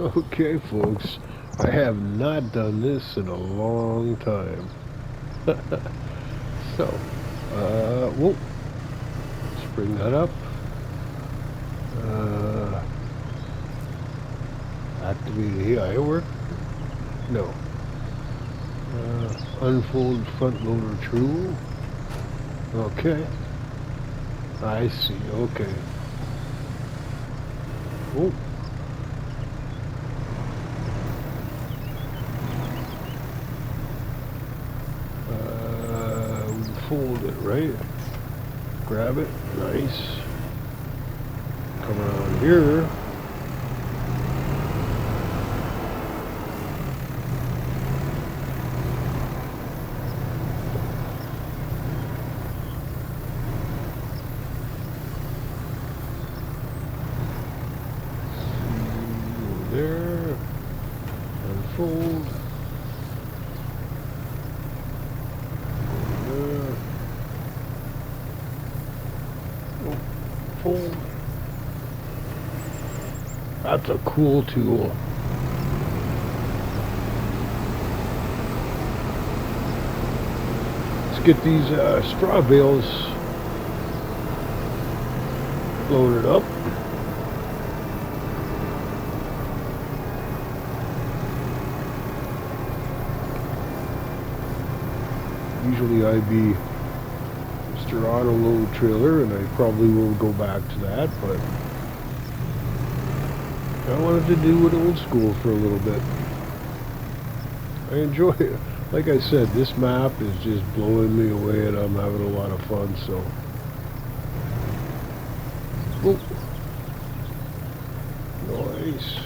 Okay, folks, I have not done this in a long time. So, whoa, let's bring that up. Uh, Activate AI work? No. Unfold front loader tool? Okay. I see, okay. Oh. Fold it, right? Grab it, nice. Come around here. There. Unfold. There. Oh, fold. That's a cool tool. Let's get these straw bales loaded up. Usually I'd be Mr. Auto Load Trailer, and I probably will go back to that, but I wanted to do it old school for a little bit. I enjoy it. Like I said, this map is just blowing me away, and I'm having a lot of fun, so. Oh. Nice.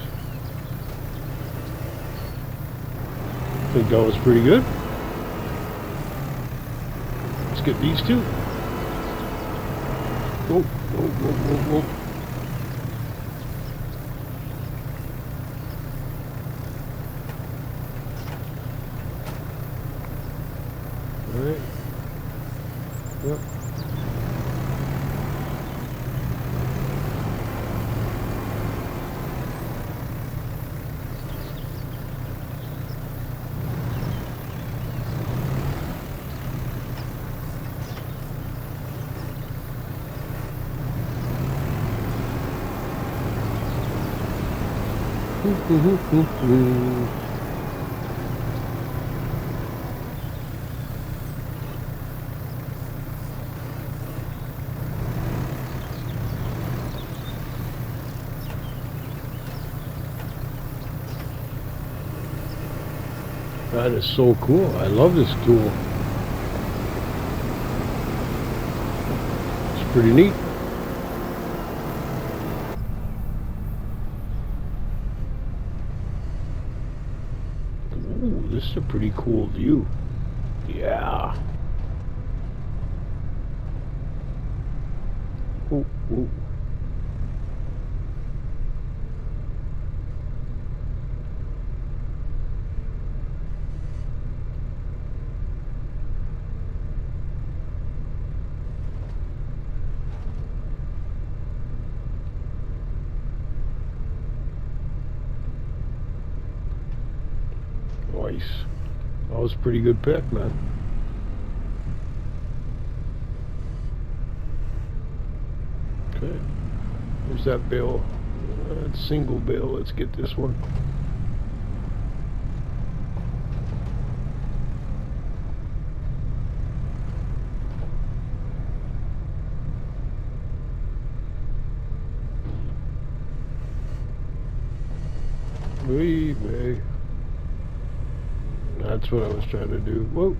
I think that was pretty good. Let's get these two. Oh, oh. Alright. Yep. That is so cool. I love this tool. It's pretty neat. Ooh, this is a pretty cool view. Yeah. Ooh, ooh. Nice. That was a pretty good pick, man. Okay. There's that bale. Single bale. Let's get this one. Way. That's what I was trying to do. Whoa.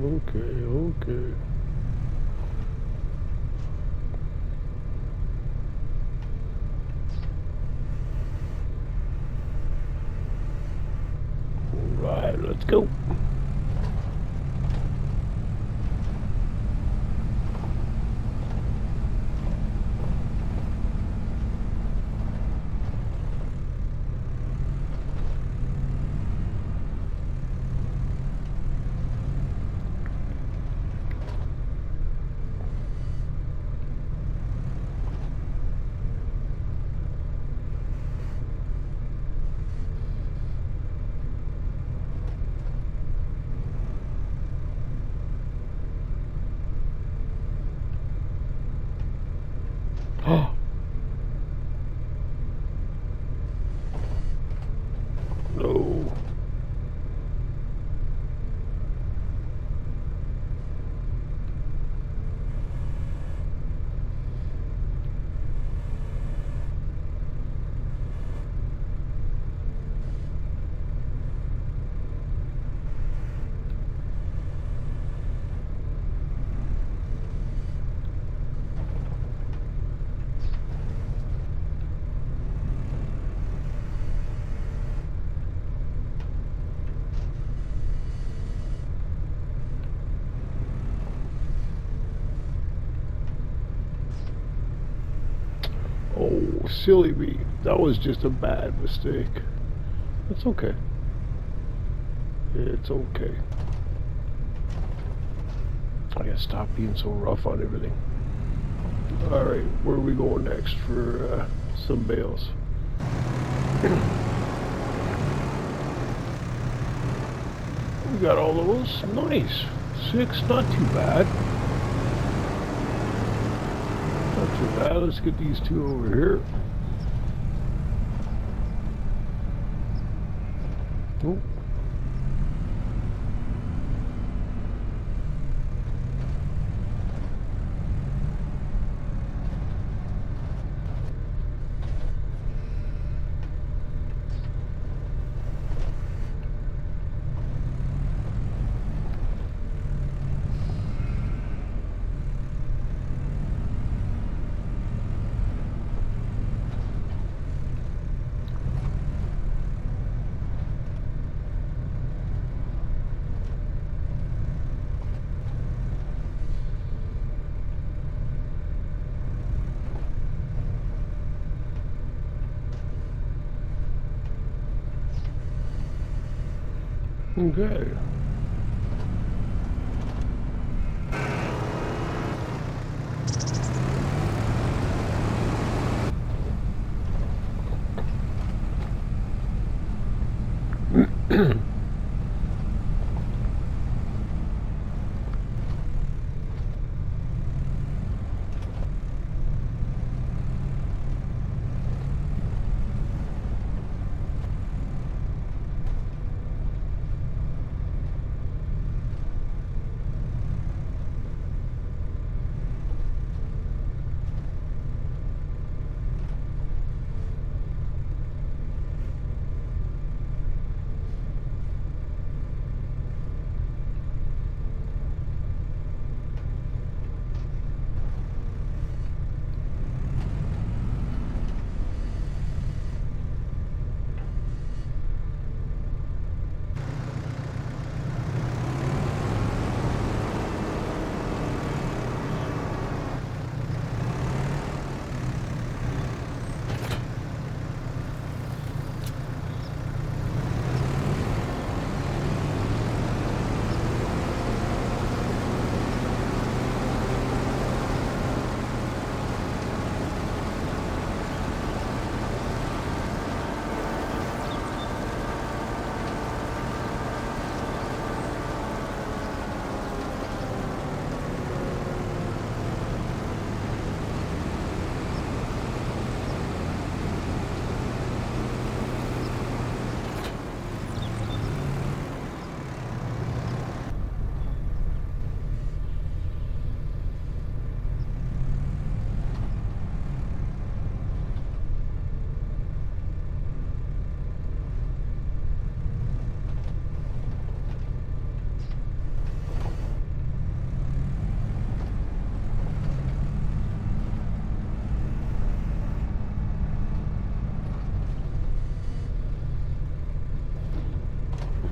Okay. Alright, let's go. Oh no. Oh, silly me. That was just a bad mistake. It's okay. It's okay. I gotta stop being so rough on everything. Alright, where are we going next for some bales? We got all those. Nice. 6, not too bad. Not too bad. Let's get these 2 over here. Oh. Okay.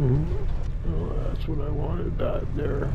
Oh, that's what I wanted, that there.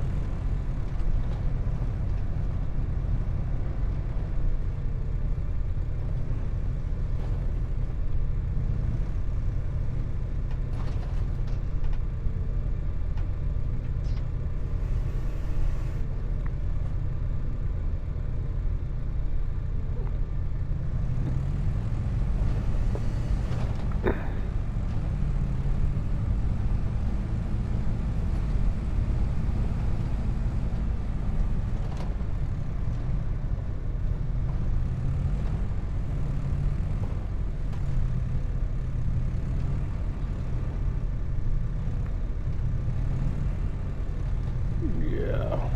Yeah.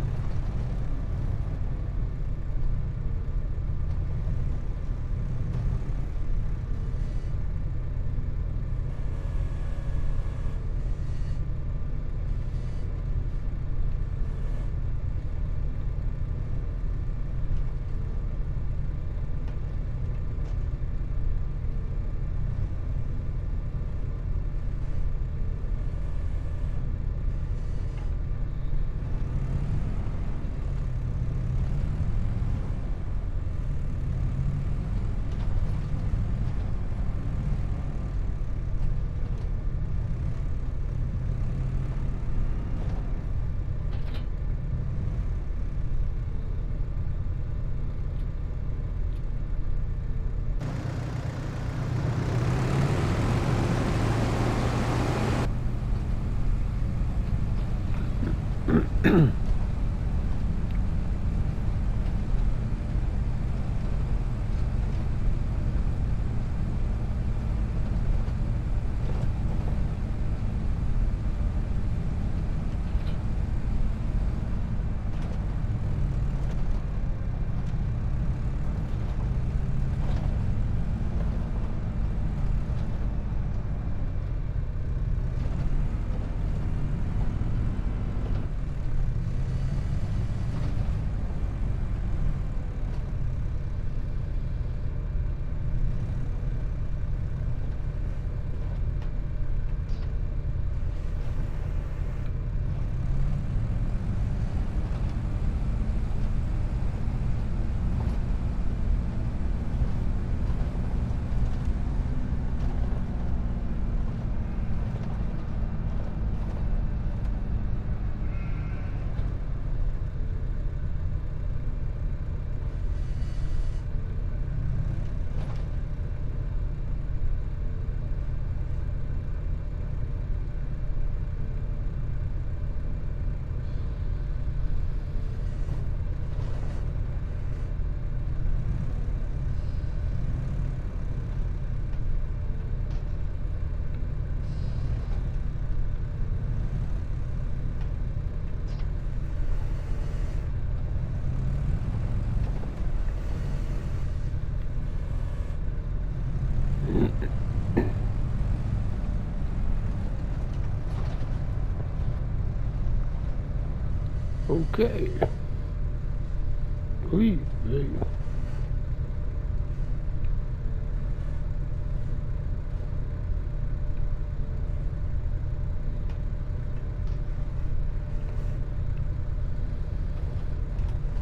Okay. Whee, there you go.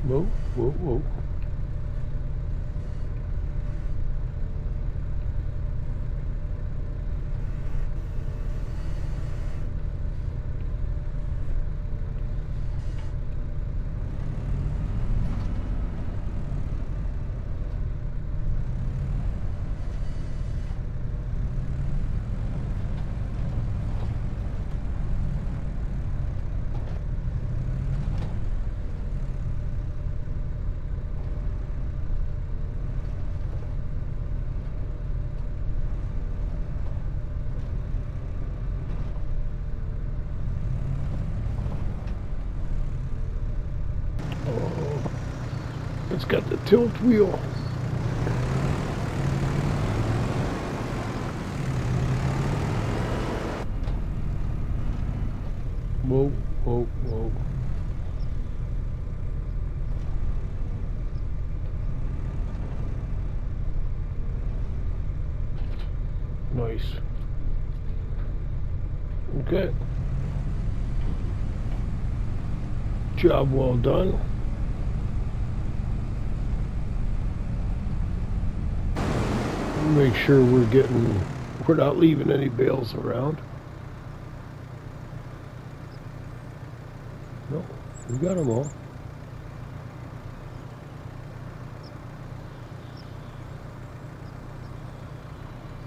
Whoa, whoa, whoa. Oh, it's got the tilt wheel. Whoa, whoa, whoa. Nice. Okay. Job well done. Make sure we're not leaving any bales around. No, we got them all.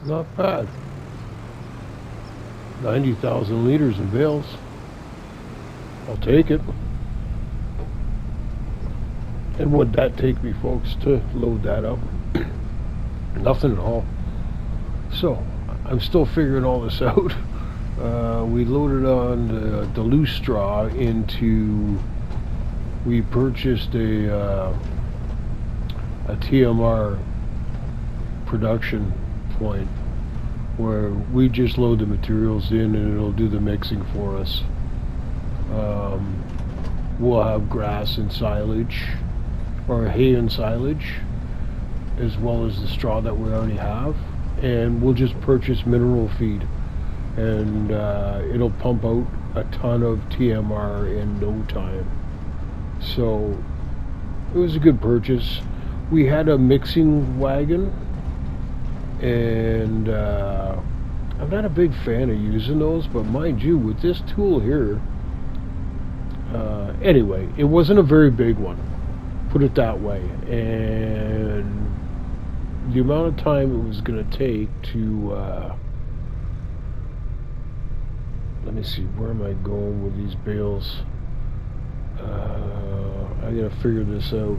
Not bad. 90,000 liters in bales. I'll take it. And what'd that take me, folks, to load that up? Nothing at all. So, I'm still figuring all this out. We loaded on the loose straw into... We purchased a TMR production point where we just load the materials in and it'll do the mixing for us. We'll have grass and silage, or hay and silage, as well as the straw that we already have, and we'll just purchase mineral feed, and it'll pump out a ton of TMR in no time. So it was a good purchase. We had a mixing wagon, and I'm not a big fan of using those, but mind you, with this tool here, anyway, it wasn't a very big one, put it that way, and the amount of time it was going to take to let me see, where am I going with these bales? I gotta figure this out.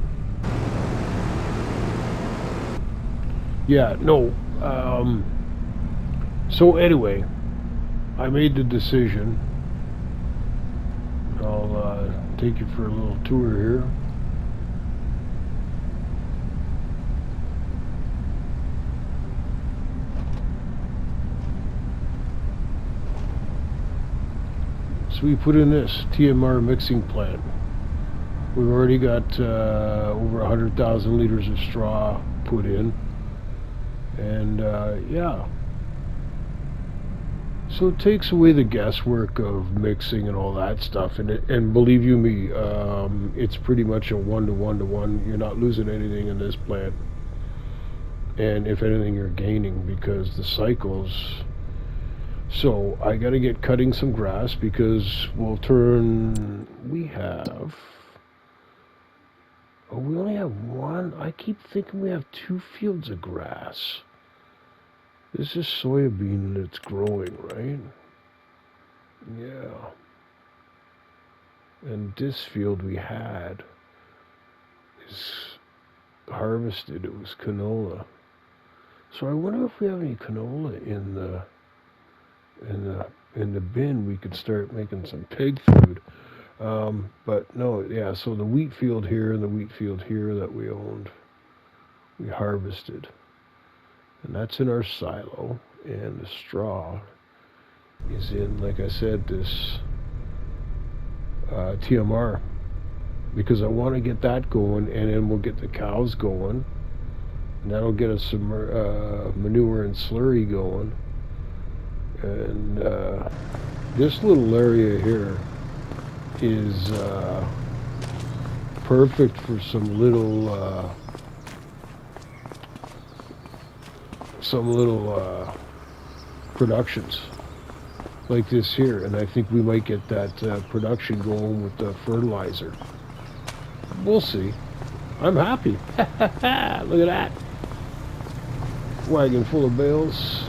Yeah, no, so anyway, I made the decision. I'll take you for a little tour here. So we put in this TMR mixing plant. We've already got over 100,000 liters of straw put in, and yeah. So it takes away the guesswork of mixing and all that stuff, and believe you me, it's pretty much a 1-to-1-to-1. You're not losing anything in this plant, and if anything, you're gaining because the cycles. So I got to get cutting some grass because we'll turn. We have. Oh, we only have one. I keep thinking we have 2 fields of grass. This is soybean that's growing, right? Yeah. And this field we had is harvested. It was canola. So I wonder if we have any canola in the bin. We could start making some pig food. But no, yeah. So the wheat field here and the wheat field here that we owned, we harvested. And that's in our silo, and the straw is in, like I said, this TMR, because I want to get that going, and then we'll get the cows going, and that'll get us some manure and slurry going. And this little area here is perfect for some little productions like this here, and I think we might get that production going with the fertilizer. We'll see. I'm happy. Look at that. Wagon full of bales,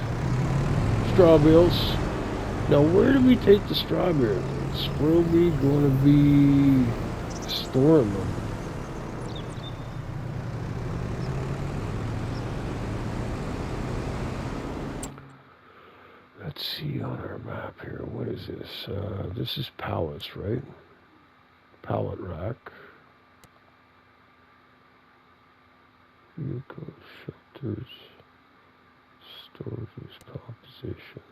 straw bales. Now where do we take the strawberries? Where are we going to be storing them? Let's see on our map here. What is this? This is pallets, right? Pallet rack. Vehicle shelters. Storages composition.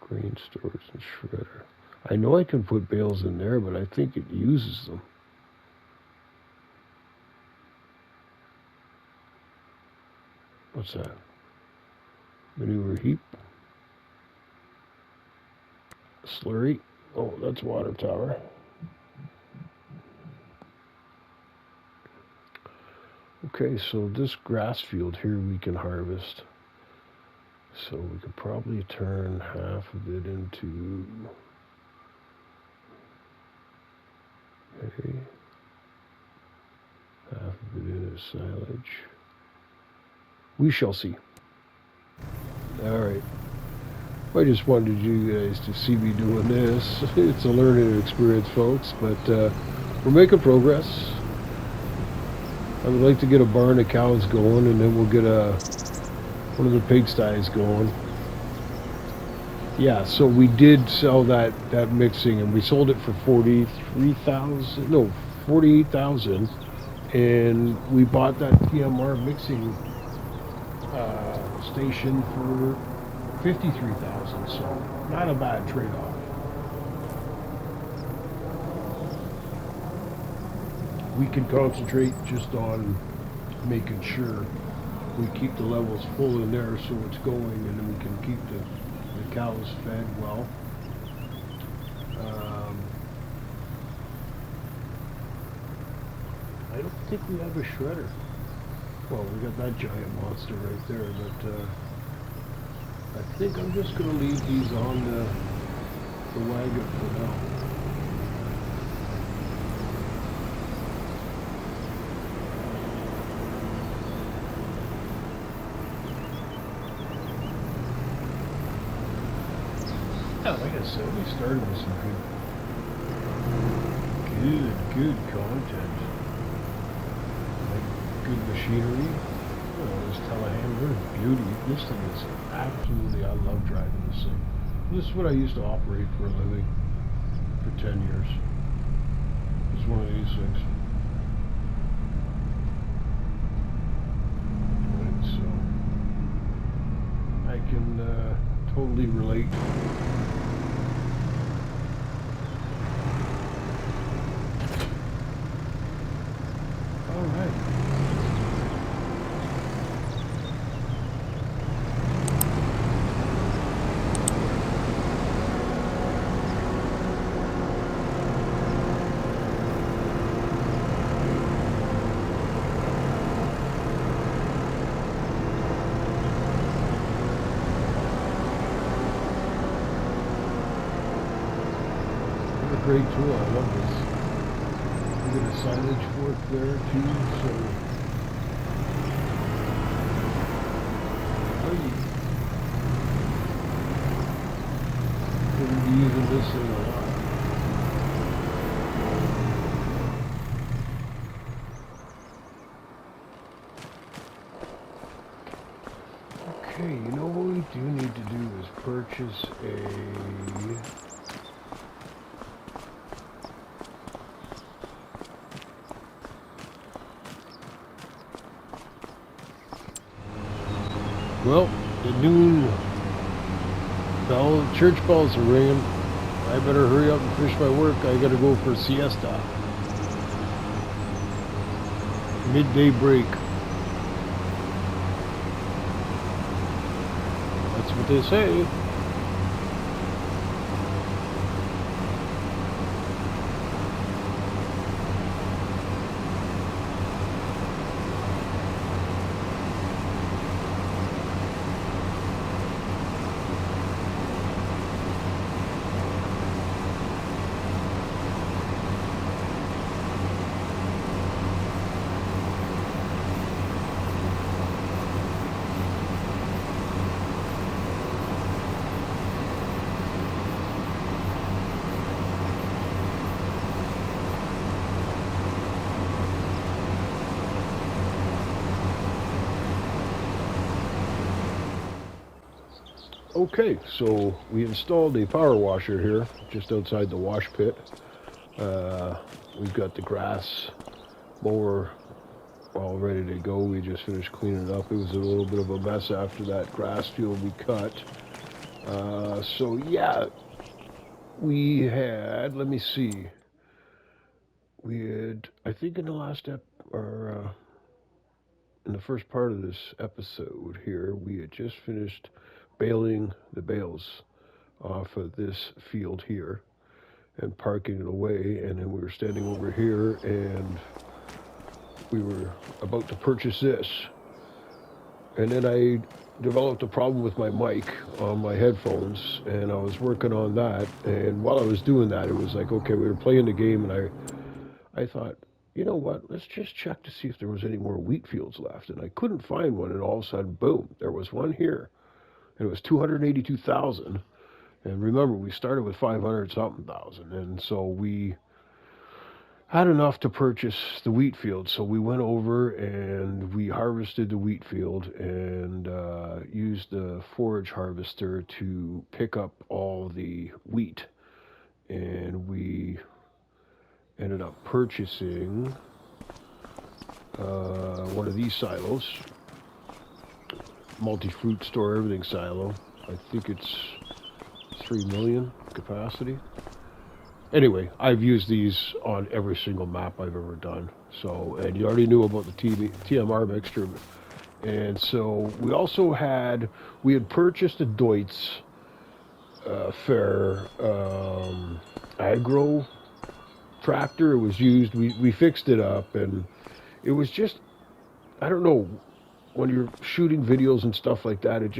Grain stores and shredder. I know I can put bales in there, but I think it uses them. What's that? Manure heap. Slurry. Oh, that's water tower. Okay, so this grass field here we can harvest. So we could probably turn half of it into hay, half of it into silage. We shall see. All right. I just wanted you guys to see me doing this. It's a learning experience, folks, but we're making progress. I would like to get a barn of cows going, and then we'll get one of the pigsties going. Yeah, so we did sell that mixing, and we sold it for 48,000, and we bought that PMR mixing station for 53,000. So not a bad trade-off. We can concentrate just on making sure we keep the levels full in there so it's going, and then we can keep the cows fed well. I don't think we have a shredder. Well, we got that giant monster right there, but I think I'm just going to leave these on the wagon for now. Yeah, like I said, we started with some good content. Like good machinery. This telehandler, beauty. This thing is absolutely, I love driving this thing. This is what I used to operate for a living for 10 years. It's one of these things. Right, so I can totally relate. All right. Great tool. I love this. We got a silage fork there too, so I'm going to be using this thing a lot. Okay, you know what we do need to do is purchase a well, the noon bell, church bells are ringing. I better hurry up and finish my work. I gotta go for a siesta. Midday break. That's what they say. Okay, so we installed a power washer here just outside the wash pit. We've got the grass mower all ready to go. We just finished cleaning it up. It was a little bit of a mess after that grass field we cut. So yeah, we had, let me see, we had, I think in the last in the first part of this episode here, we had just finished baling the bales off of this field here. and parking it away. And then we were standing over here, and we were about to purchase this. And then I developed a problem with my mic on my headphones, and I was working on that. And while I was doing that, it was like, okay, we were playing the game, and I thought, you know what, let's just check to see if there was any more wheat fields left. And I couldn't find one, and all of a sudden, boom, there was one here. And it was 282,000. And remember, we started with 500 something thousand. And so we had enough to purchase the wheat field. So we went over and we harvested the wheat field and used the forage harvester to pick up all the wheat. And we ended up purchasing one of these silos, multi-fruit store, everything silo. I think it's 3 million capacity. Anyway, I've used these on every single map I've ever done. So, and you already knew about the TMR mixture. And so we had purchased a Deutz Fair agro tractor. It was used. We fixed it up, and it was just, I don't know, when you're shooting videos and stuff like that, it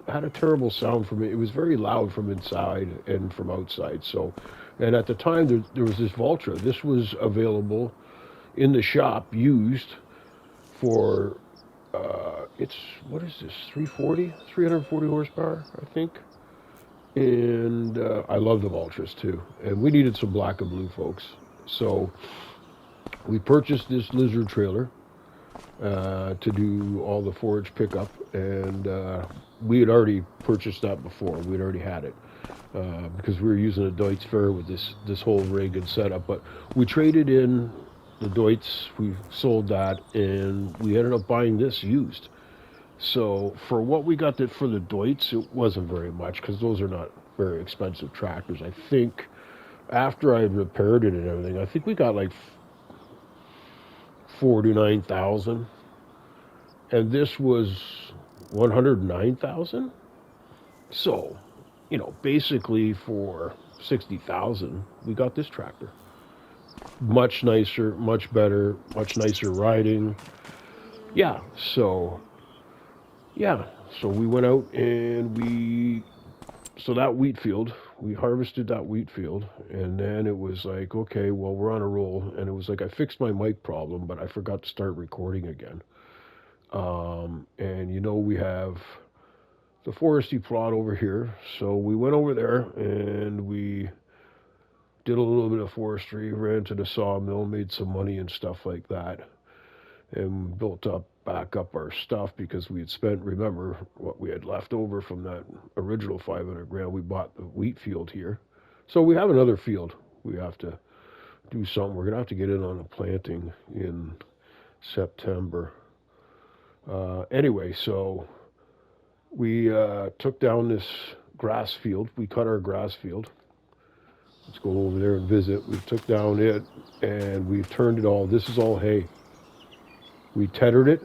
had a terrible sound from it. It was very loud from inside and from outside. So, and at the time there was this Valtra. This was available in the shop used for, what is this, 340 horsepower, I think. And I love the Valtras too. And we needed some black and blue, folks. So we purchased this Lizard trailer to do all the forage pickup, and we had already purchased that before. We'd already had it because we were using a Deutz Fair with this whole rig and setup. But we traded in the Deutz, we sold that, and we ended up buying this used. So for what we got for the Deutz, it wasn't very much because those are not very expensive tractors. I think after I had repaired it and everything, I think we got like 49,000, and this was 109,000. So, you know, basically for 60,000, we got this tractor. Much nicer, much better, much nicer riding. Yeah, so we went out and so that wheat field, we harvested that wheat field, and then it was like, okay, well, we're on a roll, and it was like I fixed my mic problem, but I forgot to start recording again. And you know, we have the foresty plot over here, so we went over there and we did a little bit of forestry, ran to the sawmill, made some money and stuff like that, and built back up our stuff because we had spent, remember, what we had left over from that original 500 grand. We bought the wheat field here. So we have another field. We have to do something. We're going to have to get in on a planting in September. Anyway, so we took down this grass field. We cut our grass field. Let's go over there and visit. We took down it, and we turned it all. This is all hay. We tethered it,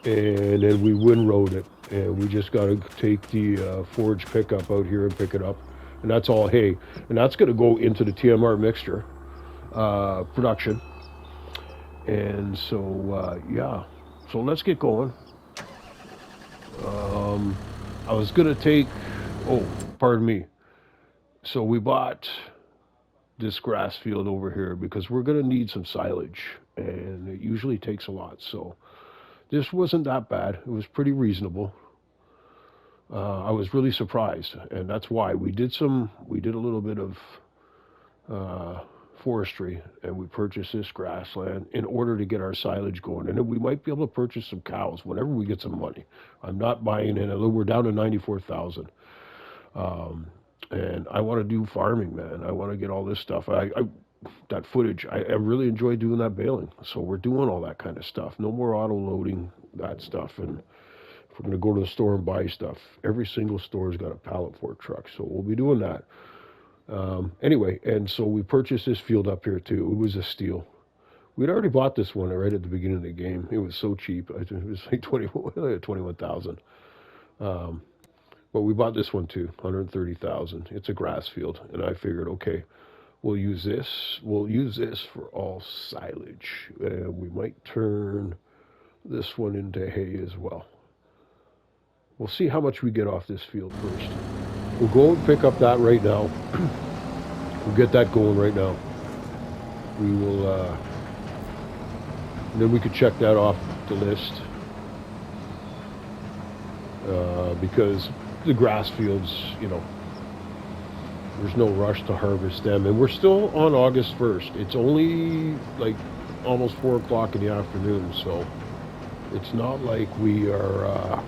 and then we windrowed it, and we just got to take the forage pickup out here and pick it up, and that's all hay, and that's going to go into the TMR mixture production. And so so let's get going. I was going to take, pardon me. So we bought this grass field over here because we're going to need some silage, and it usually takes a lot. So this wasn't that bad. It was pretty reasonable. I was really surprised, and that's why we did a little bit of forestry, and we purchased this grassland in order to get our silage going. And then we might be able to purchase some cows whenever we get some money. I'm not buying in. We're down to 94,000. And I want to do farming, man. I want to get all this stuff. That footage, I really enjoy doing that baling. So we're doing all that kind of stuff. No more auto loading, that stuff. And if we're going to go to the store and buy stuff, every single store's got a pallet fork truck. So we'll be doing that. Anyway, and so we purchased this field up here too. It was a steal. We'd already bought this one right at the beginning of the game. It was so cheap. It was like 21,000. But we bought this one too, 130,000. It's a grass field, and I figured, okay, we'll use this. We'll use this for all silage. We might turn this one into hay as well. We'll see how much we get off this field first. We'll go and pick up that right now. We'll get that going right now. We will, then we could check that off the list. Because the grass fields, you know, there's no rush to harvest them. And we're still on August 1st. It's only like almost 4 o'clock in the afternoon, so it's not like we are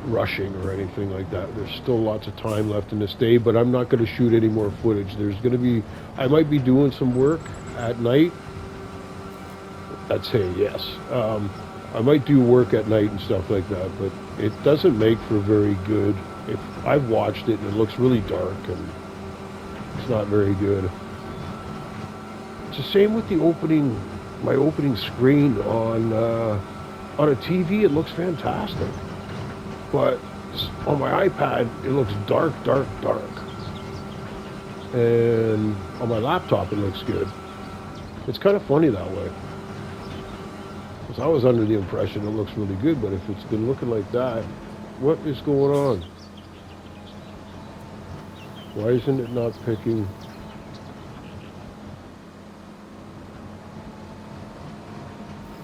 rushing or anything like that. There's still lots of time left in this day, but I'm not going to shoot any more footage. There's going to be, I might be doing some work at night. That's hay, yes. I might do work at night and stuff like that, but it doesn't make for very good. If I've watched it and it looks really dark and it's not very good. It's the same with the opening, my opening screen on a TV. It looks fantastic, but on my iPad it looks dark, dark, dark, and on my laptop it looks good. It's kind of funny that way. I was under the impression it looks really good, but if it's been looking like that, what is going on? Why isn't it not picking?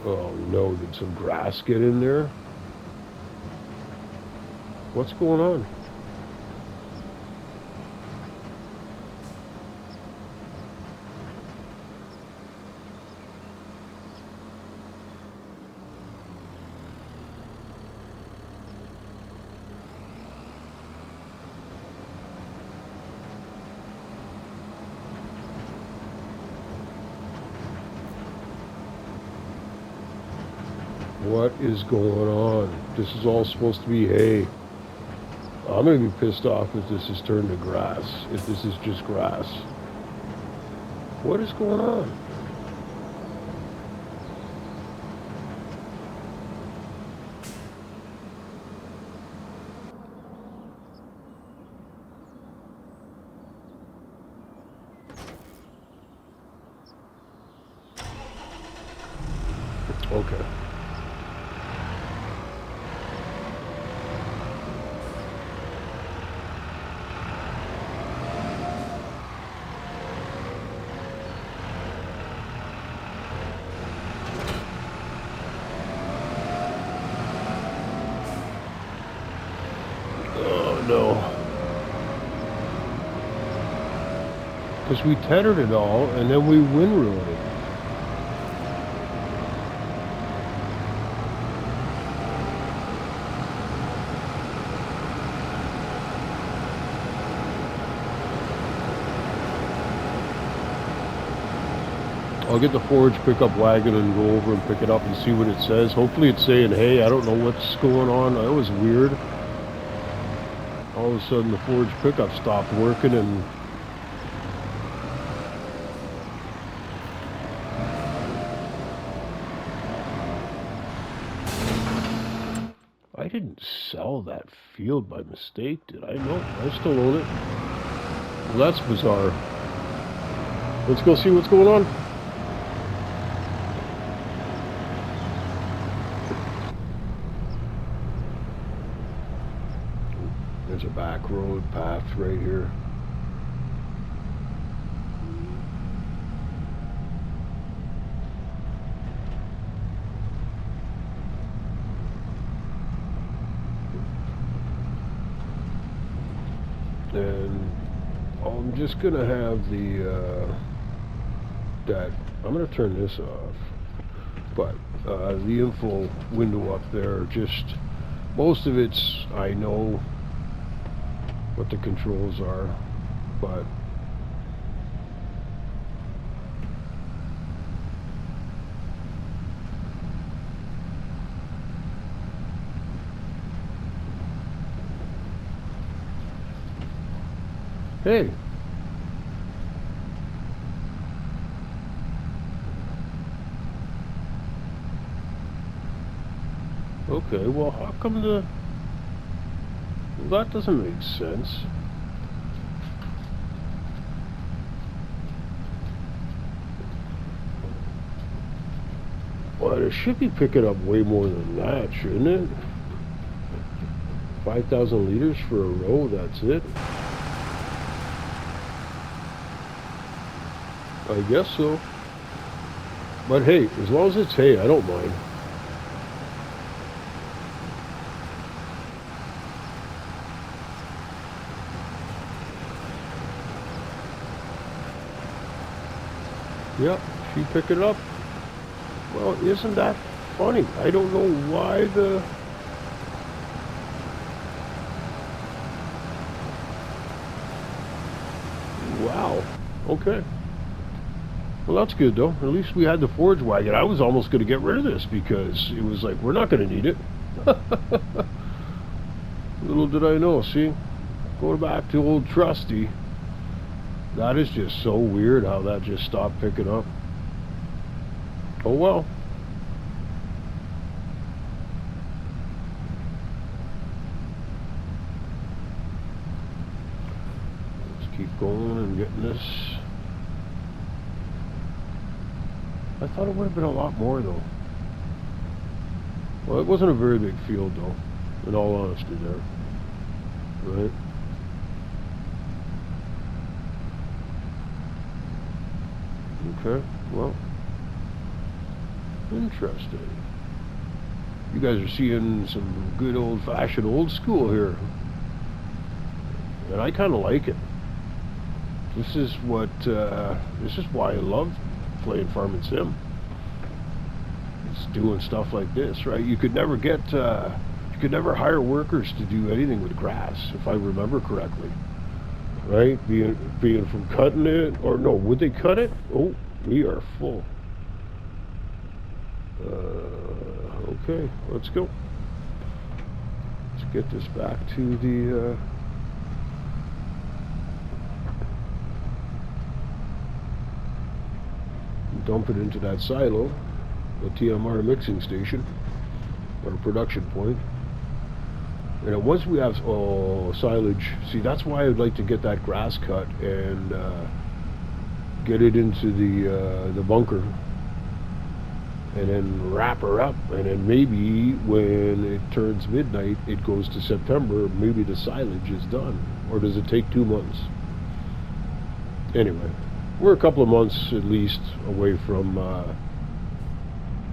Oh no, did some grass get in there? What's going on? What is going on? This is all supposed to be hay. I'm going to be pissed off if this is turned to grass, if this is just grass. What is going on? Okay. No. Because we tethered it all and then we windrowed it. I'll get the forage pickup wagon and go over and pick it up and see what it says. Hopefully it's saying, hey, I don't know what's going on. That was weird. All of a sudden the forage pickup stopped working and I didn't sell that field by mistake, did I? No, I still own it. Well, that's bizarre. Let's go see what's going on. There's a back road path right here. And I'm just gonna have the that I'm gonna turn this off, but the info window up there, just most of it's, I know what the controls are, but hey, okay, well, how come the That doesn't make sense. Well, it should be picking up way more than that, shouldn't it? 5,000 liters for a row, that's it. I guess so. But hey, as long as it's hay, I don't mind. Yep, she picked it up. Well, isn't that funny? I don't know why the... Wow. Okay. Well, that's good, though. At least we had the forage wagon. I was almost going to get rid of this because it was like, we're not going to need it. Little did I know. See? Going back to old Trusty. That is just so weird how that just stopped picking up. Oh well. Let's keep going and getting this. I thought it would have been a lot more though. Well, it wasn't a very big field though, in all honesty there. Right? Okay, well, interesting. You guys are seeing some good old-fashioned old school here. And I kind of like it. This is why I love playing Farm and Sim. It's doing stuff like this, right? You could never hire workers to do anything with grass, if I remember correctly. Right? Being from cutting it, or no, would they cut it? Oh, we are full. Okay, let's go. Let's get this back to the dump it into that silo, the TMR mixing station, or production point. And then once we have silage, see, that's why I'd like to get that grass cut and get it into the bunker, and then wrap her up, and then maybe when it turns midnight, it goes to September, maybe the silage is done. Or does it take 2 months? Anyway, we're a couple of months at least away from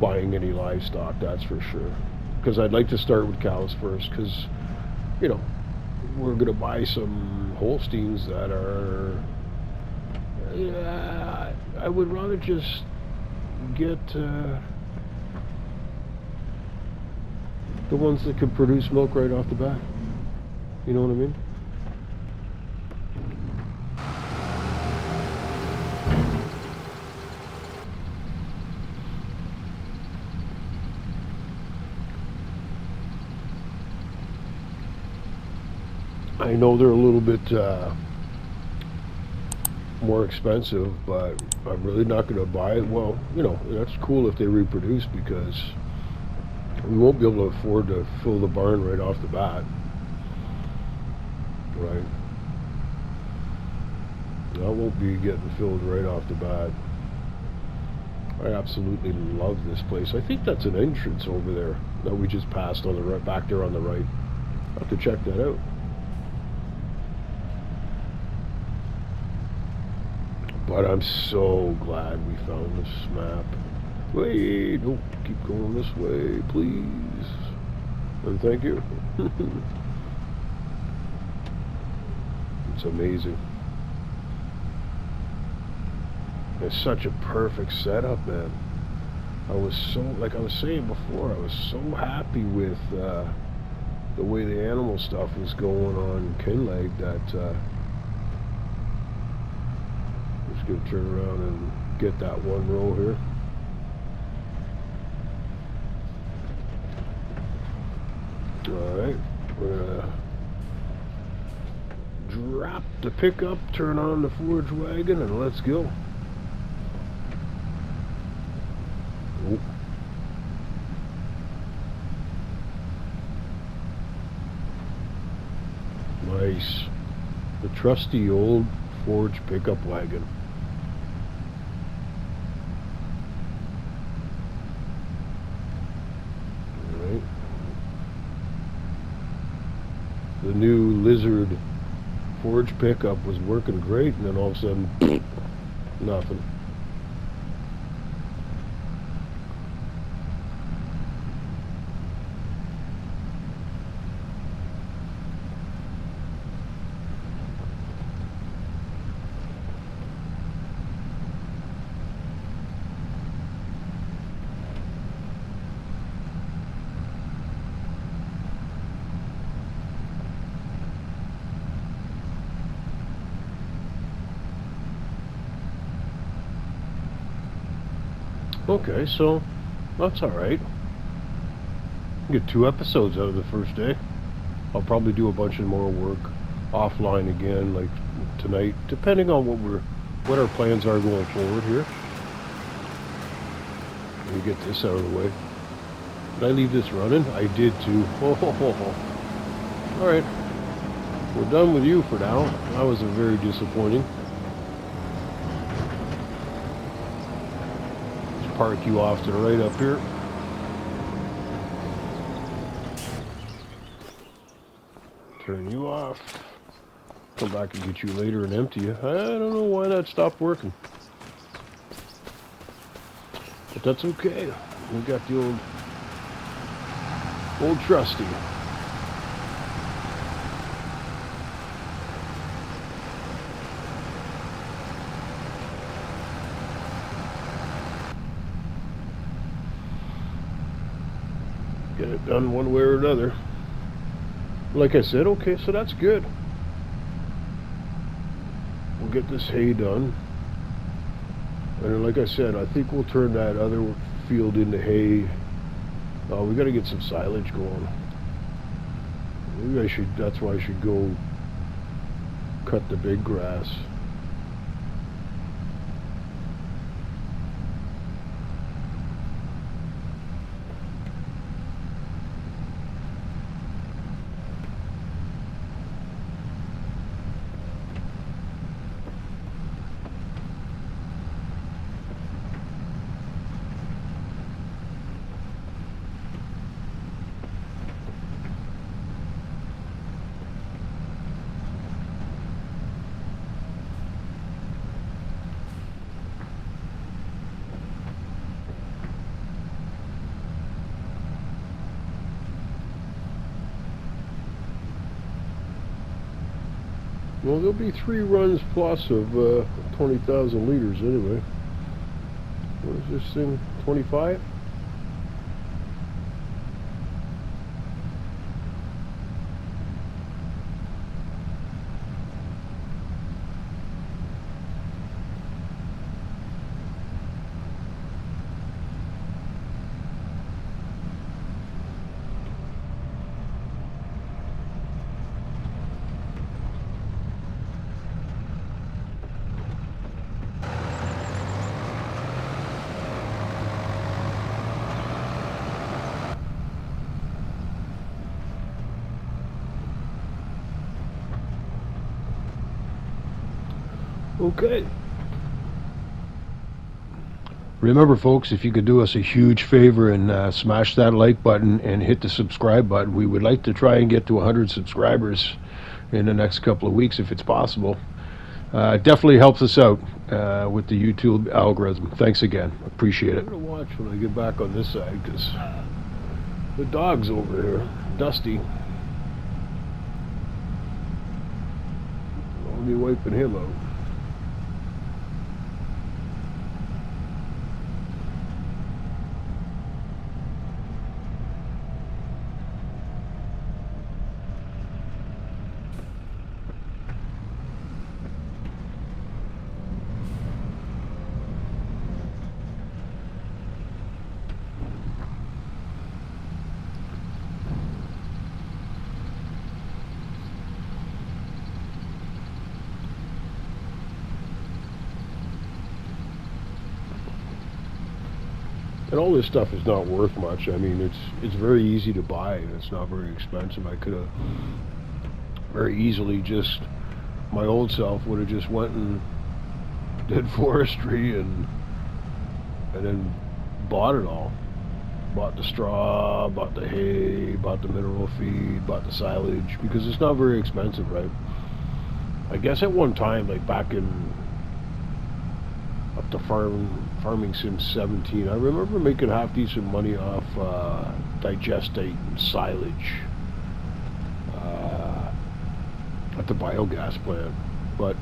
buying any livestock, that's for sure. Because I'd like to start with cows first, because, you know, we're going to buy some Holsteins that are... Yeah, I would rather just get the ones that can produce milk right off the bat. You know what I mean? I know they're a little bit more expensive, but I'm really not going to buy it. Well, you know, that's cool if they reproduce, because we won't be able to afford to fill the barn right off the bat. Right? That won't be getting filled right off the bat. I absolutely love this place. I think that's an entrance over there that we just passed on the right, back there on the right. I'll have to check that out. But I'm so glad we found this map. Wait, no, keep going this way, please. And thank you. It's amazing. It's such a perfect setup, man. I was so, like I was saying before, I was so happy with the way the animal stuff was going on Kinleg that just gonna turn around and get that one row here. Alright, we're gonna drop the pickup, turn on the forage wagon, and let's go. Oh. trusty old Ford pickup wagon. Alright. The new Lizard Ford pickup was working great, and then all of a sudden, nothing. Okay, so that's alright. Get 2 episodes out of the first day. I'll probably do a bunch of more work offline again, like tonight, depending on what our plans are going forward here. Let me get this out of the way. Did I leave this running? I did too. Alright. We're done with you for now. That was a very disappointing. Let's park you off to the right up here. Turn you off. Come back and get you later and empty you. I don't know why that stopped working. But that's okay. We got the old trusty. Get it done one way or another. Like I said, okay, so that's good. We'll get this hay done. And like I said, I think we'll turn that other field into hay. We got to get some silage going. Maybe that's why I should go cut the big grass. Well, there'll be 3 runs plus of 20,000 liters anyway. What is this thing? 25? Okay. Remember, folks, if you could do us a huge favor and smash that like button and hit the subscribe button. We would like to try and get to 100 subscribers in the next couple of weeks if it's possible. It definitely helps us out with the YouTube algorithm. Thanks again. Appreciate it. I'm going to watch when I get back on this side because the dog's over here. Dusty. I'll be wiping him out. And all this stuff is not worth much. I mean, it's very easy to buy, and it's not very expensive. I could have very easily just my old self would have just went and did forestry and then bought it all. Bought the straw, bought the hay, bought the mineral feed, bought the silage, because it's not very expensive, right? I guess at one time, like back in up to farming since 17, I remember making half decent money off digestate and silage at the biogas plant. But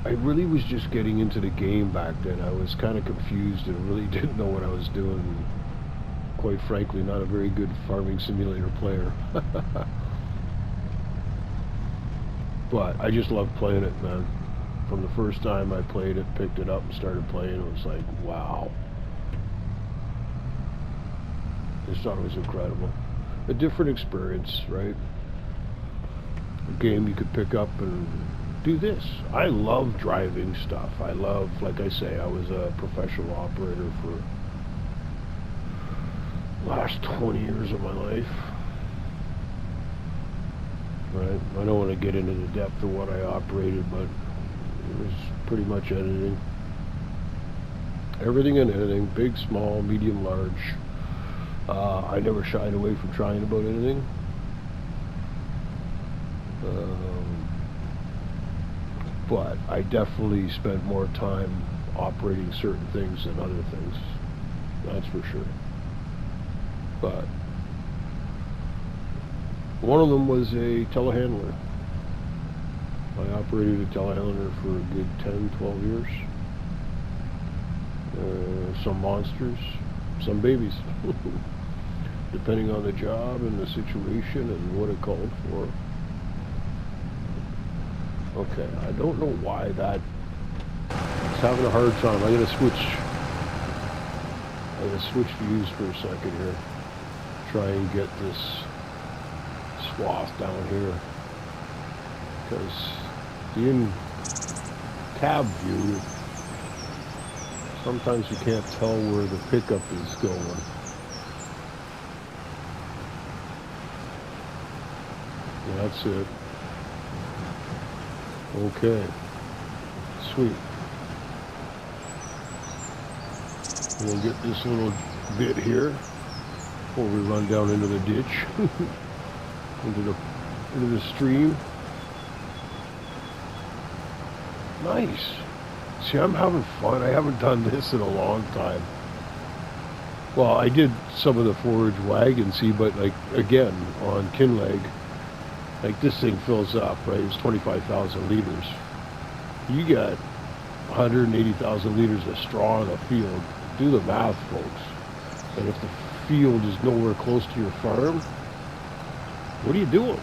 I really was just getting into the game back then. I was kind of confused and really didn't know what I was doing. Quite frankly, not a very good farming simulator player. But I just loved playing it, man. From the first time I played it, picked it up and started playing, it was like, wow. I just thought it was incredible. A different experience, right? A game you could pick up and do this. I love driving stuff. I love, like I say, I was a professional operator for the last 20 years of my life. Right? I don't want to get into the depth of what I operated, but it was pretty much editing. Everything and anything, big, small, medium, large. I never shied away from trying about anything. But I definitely spent more time operating certain things than other things. That's for sure. But one of them was a telehandler. I operated a telehandler for a good 10, 12 years. Some monsters, some babies. Depending on the job and the situation and what it called for. Okay, I don't know why that... It's having a hard time. I'm gonna switch views for a second here. Try and get this swath down here. Because the in-cab view, sometimes you can't tell where the pickup is going. Yeah, that's it. Okay. Sweet. We'll get this little bit here before we run down into the ditch, into the stream. Nice. See, I'm having fun. I haven't done this in a long time. Well, I did some of the forage wagon, see, but like again on Kinleg, like this thing fills up, right? It's 25,000 liters. You got 180,000 liters of straw in a field. Do the math, folks. And if the field is nowhere close to your farm, what are you doing?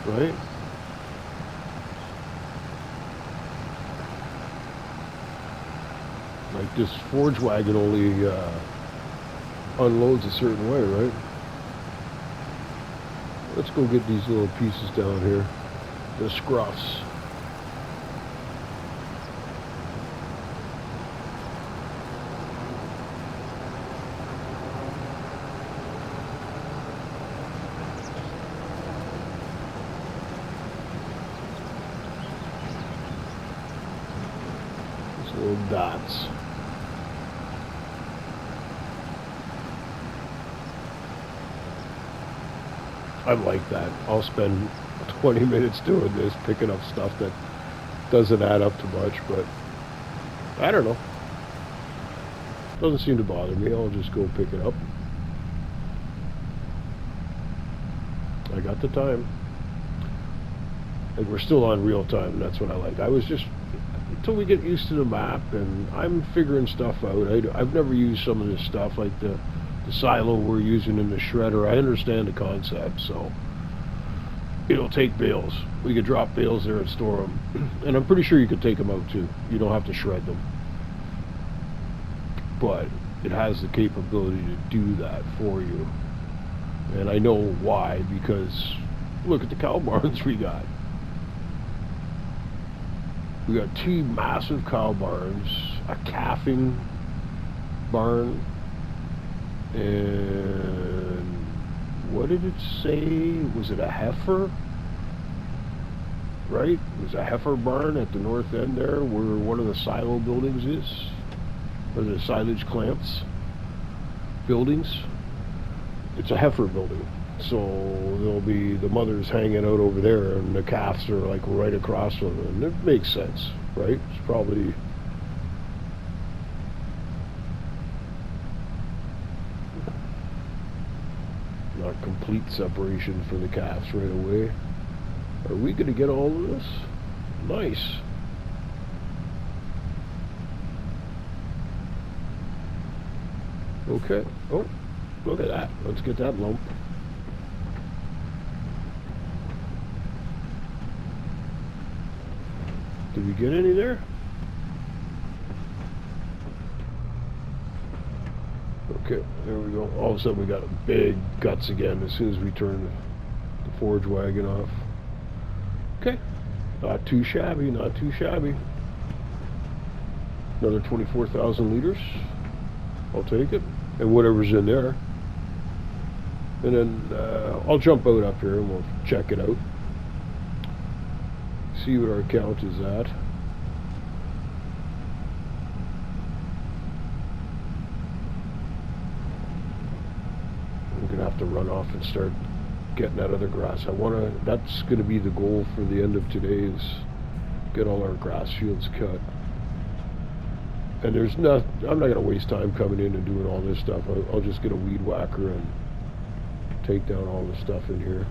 Right? Like this forage wagon only unloads a certain way, right? Let's go get these little pieces down here, the scruffs. These little dots. I like that. I'll spend 20 minutes doing this, picking up stuff that doesn't add up to much, but I don't know. Doesn't seem to bother me. I'll just go pick it up. I got the time. Like we're still on real time, and that's what I like. I was just, until we get used to the map, and I'm figuring stuff out. I've never used some of this stuff, like the silo we're using in the shredder. I understand the concept, so it'll take bales. We could drop bales there and store them, and I'm pretty sure you could take them out too. You don't have to shred them, but it has the capability to do that for you. And I know why, because look at the cow barns we got. We got 2 massive cow barns, a calving barn, and what did it say? Was it a heifer? Right? It was a heifer barn at the north end there where one of the silo buildings is. Or the silage clamps buildings. It's a heifer building. So there'll be the mothers hanging out over there and the calves are like right across from them. And it makes sense, right? It's probably not complete separation for the calves right away. Are we going to get all of this? Nice. Okay. Oh, look at that. Let's get that lump. Did we get any there? Okay, there we go. All of a sudden we got big guts again as soon as we turn the forage wagon off. Okay, not too shabby, not too shabby. Another 24,000 liters. I'll take it. And whatever's in there. And then I'll jump out up here and we'll check it out. See what our count is at. I'm gonna have to run off and start getting that other grass. That's gonna be the goal for the end of today, is get all our grass fields cut. And I'm not gonna waste time coming in and doing all this stuff. I'll just get a weed whacker and take down all the stuff in here.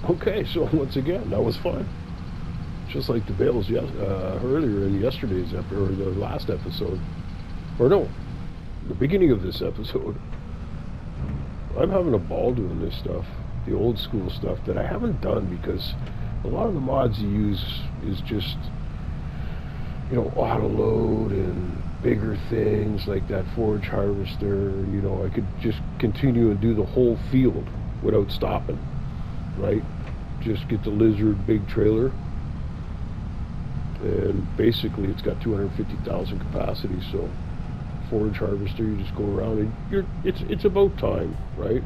Okay, so once again, that was fun. Just like the bales earlier in yesterday's episode, or the last episode. Or no, the beginning of this episode. I'm having a ball doing this stuff. The old school stuff that I haven't done because a lot of the mods you use is just, you know, auto load and bigger things like that forage harvester. You know, I could just continue and do the whole field without stopping, right? Just get the Lizard big trailer, and basically it's got 250,000 capacity. So forage harvester, you just go around and it's about time, right?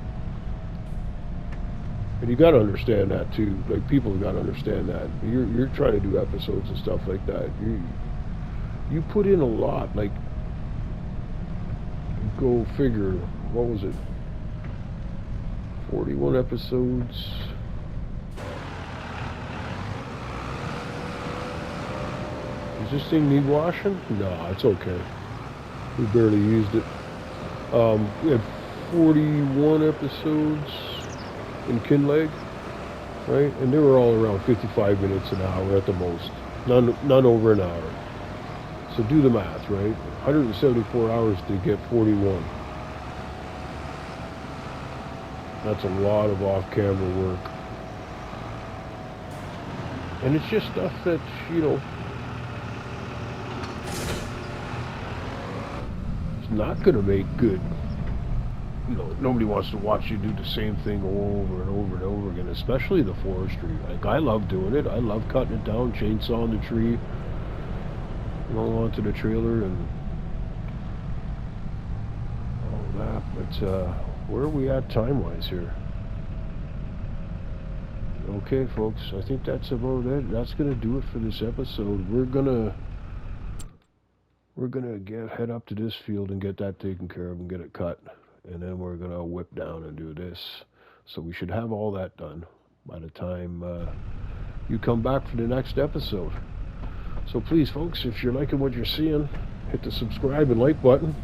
And you got to understand that too. Like, people have got to understand that you're trying to do episodes and stuff like that. You put in a lot. Like, go figure. What was it? 41 episodes. Does this thing need washing? No, it's okay. We barely used it. We had 41 episodes in Kinleg, right? And they were all around 55 minutes an hour at the most. None over an hour. So do the math, right? 174 hours to get 41. That's a lot of off-camera work. And it's just stuff that, you know, it's not going to make good. You know, nobody wants to watch you do the same thing over and over and over again, especially the forestry. Like, I love doing it. I love cutting it down, chainsawing the tree, roll onto the trailer and all that. But where are we at time-wise here? Okay, folks, I think that's about it. That's gonna do it for this episode. We're gonna head up to this field and get that taken care of and get it cut, and then we're gonna whip down and do this. So we should have all that done by the time you come back for the next episode. So please, folks, if you're liking what you're seeing, hit the subscribe and like button.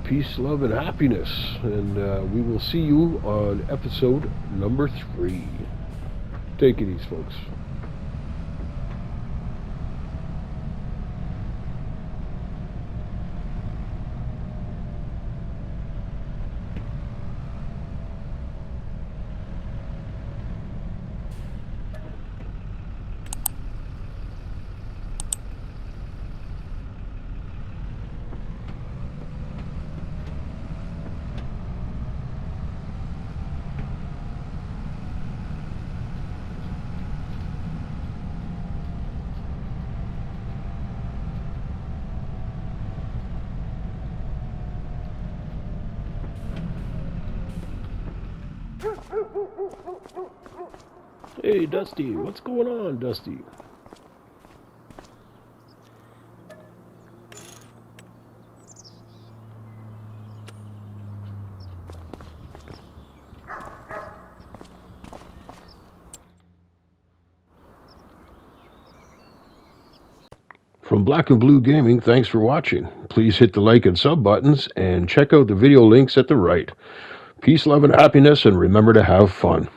Peace, love, and happiness. And we will see you on episode number 3. Take it easy, folks. Hey, Dusty, what's going on, Dusty? From Black and Blue Gaming, thanks for watching. Please hit the like and sub buttons and check out the video links at the right. Peace, love, and happiness, and remember to have fun.